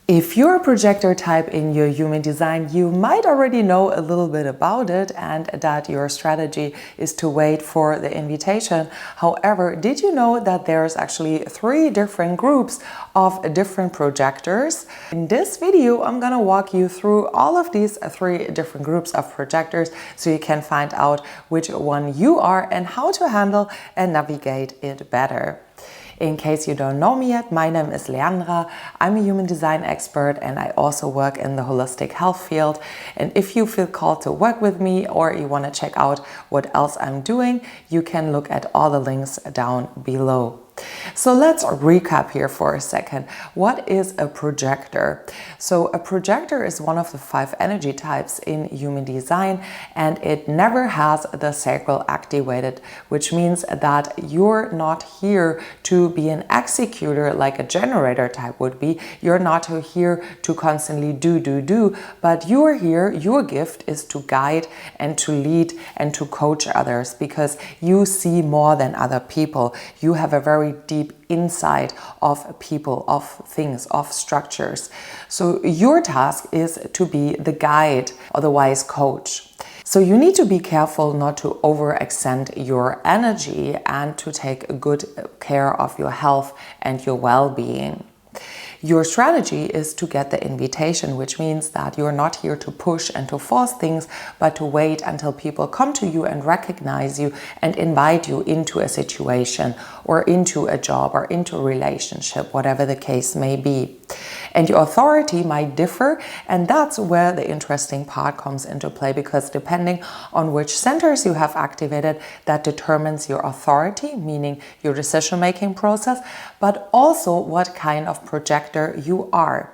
If you're a projector type in your human design, you might already know a little bit about it and that your strategy is to wait for the invitation. However, did you know that there's actually 3 different groups of different projectors? In this video, I'm gonna walk you through all of these 3 different groups of projectors so you can find out which one you are and how to handle and navigate it better. In case you don't know me yet, my name is Leandra. I'm a human design expert and I also work in the holistic health field. And if you feel called to work with me or you want to check out what else I'm doing, you can look at all the links down below. So let's recap here for a second. What is a projector? So a projector is one of the 5 energy types in human design, and it never has the sacral activated, which means that you're not here to be an executor like a generator type would be. You're not here to constantly do, but you're here, your gift is to guide and to lead and to coach others because you see more than other people. You have a very deep insight of people, of things, of structures. So your task is to be the guide or the wise coach. So you need to be careful not to overextend your energy and to take good care of your health and your well-being. Your strategy is to get the invitation, which means that you're not here to push and to force things, but to wait until people come to you and recognize you and invite you into a situation or into a job or into a relationship, whatever the case may be. And your authority might differ, and that's where the interesting part comes into play, because depending on which centers you have activated, that determines your authority, meaning your decision-making process, but also what kind of projector you are.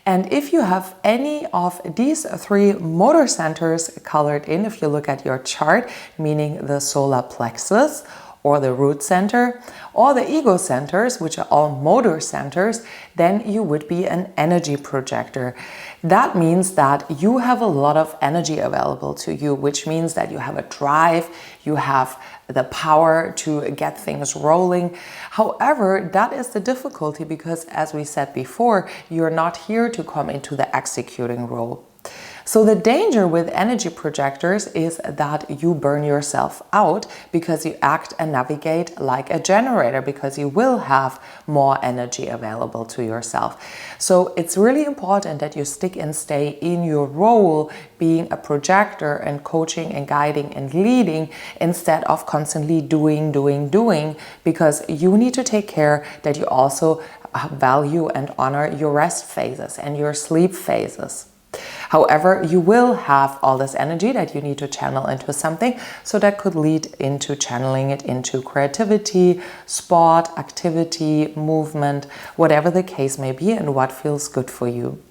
And if you have any of these 3 motor centers colored in, if you look at your chart, meaning the solar plexus, or the root center, or the ego centers, which are all motor centers, then you would be an energy projector. That means that you have a lot of energy available to you, which means that you have a drive, you have the power to get things rolling. However, that is the difficulty because, as we said before, you're not here to come into the executing role. So the danger with energy projectors is that you burn yourself out because you act and navigate like a generator, because you will have more energy available to yourself. So it's really important that you stick and stay in your role being a projector and coaching and guiding and leading instead of constantly doing, because you need to take care that you also value and honor your rest phases and your sleep phases. However, you will have all this energy that you need to channel into something, so that could lead into channeling it into creativity, sport, activity, movement, whatever the case may be and what feels good for you.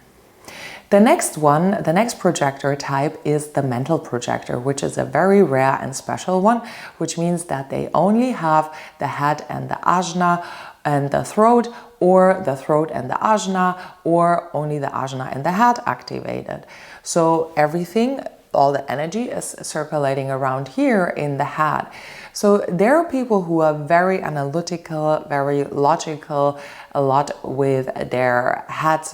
The next projector type is the mental projector, which is a very rare and special one, which means that they only have the head and the ajna and the throat, or the throat and the ajna, or only the ajna and the head activated. So everything, all the energy is circulating around here in the head. So there are people who are very analytical, very logical, a lot with their heads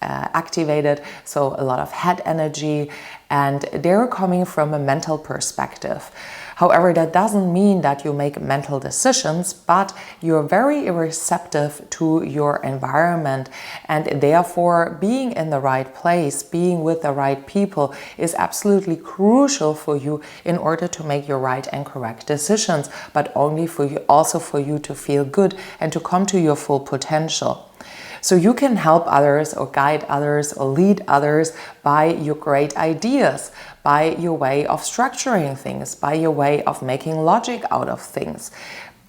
activated, so a lot of head energy, and they're coming from a mental perspective. However, that doesn't mean that you make mental decisions, but you're very receptive to your environment, and therefore being in the right place, being with the right people is absolutely crucial for you in order to make your right and correct decisions, but only for you, also for you to feel good and to come to your full potential. So you can help others or guide others or lead others by your great ideas, by your way of structuring things, by your way of making logic out of things,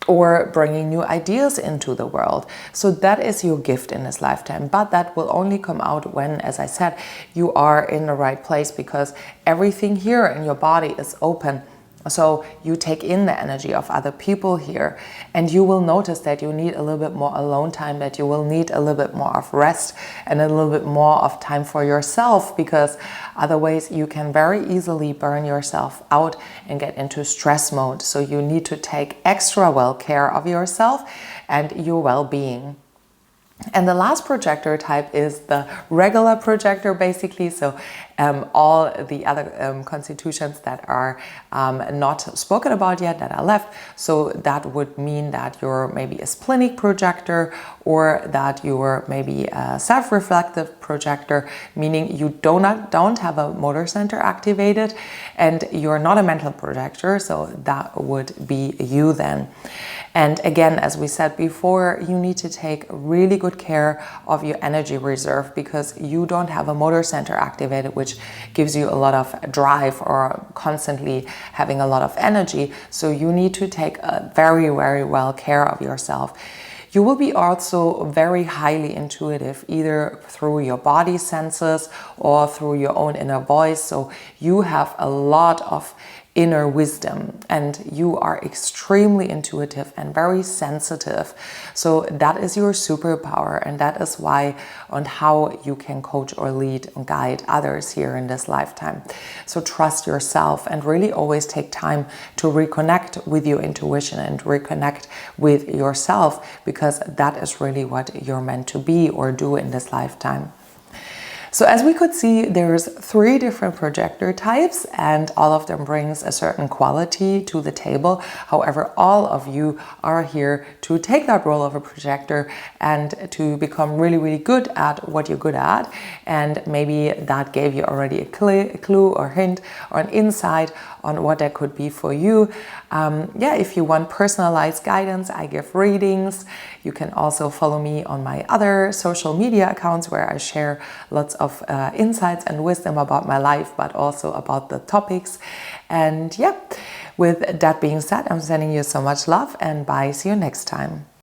or bringing new ideas into the world. So that is your gift in this lifetime, but that will only come out when, as I said, you are in the right place, because everything here in your body is open. So you take in the energy of other people here, and you will notice that you need a little bit more alone time, that you will need a little bit more of rest and a little bit more of time for yourself, because otherwise you can very easily burn yourself out and get into stress mode. So you need to take extra well care of yourself and your well-being. And the last projector type is the regular projector, basically. So all the other constitutions that are not spoken about yet, that are left. So that would mean that you're maybe a splenic projector, or that you're maybe a self-reflective projector, meaning you don't have a motor center activated, and you're not a mental projector. So that would be you then. And again, as we said before, you need to take really good care of your energy reserve, because you don't have a motor center activated, which gives you a lot of drive or constantly having a lot of energy. So you need to take a very, very well care of yourself. You will be also very highly intuitive, either through your body senses or through your own inner voice. So you have a lot of inner wisdom, and you are extremely intuitive and very sensitive. So that is your superpower, and that is why and how you can coach or lead and guide others here in this lifetime. So trust yourself and really always take time to reconnect with your intuition and reconnect with yourself, because that is really what you're meant to be or do in this lifetime. So as we could see, there's 3 different projector types, and all of them brings a certain quality to the table. However, all of you are here to take that role of a projector and to become really, really good at what you're good at. And maybe that gave you already a clue or hint or an insight on what that could be for you. If you want personalized guidance, I give readings. You can also follow me on my other social media accounts, where I share lots of insights and wisdom about my life, but also about the topics. And with that being said, I'm sending you so much love, and bye. See you next time.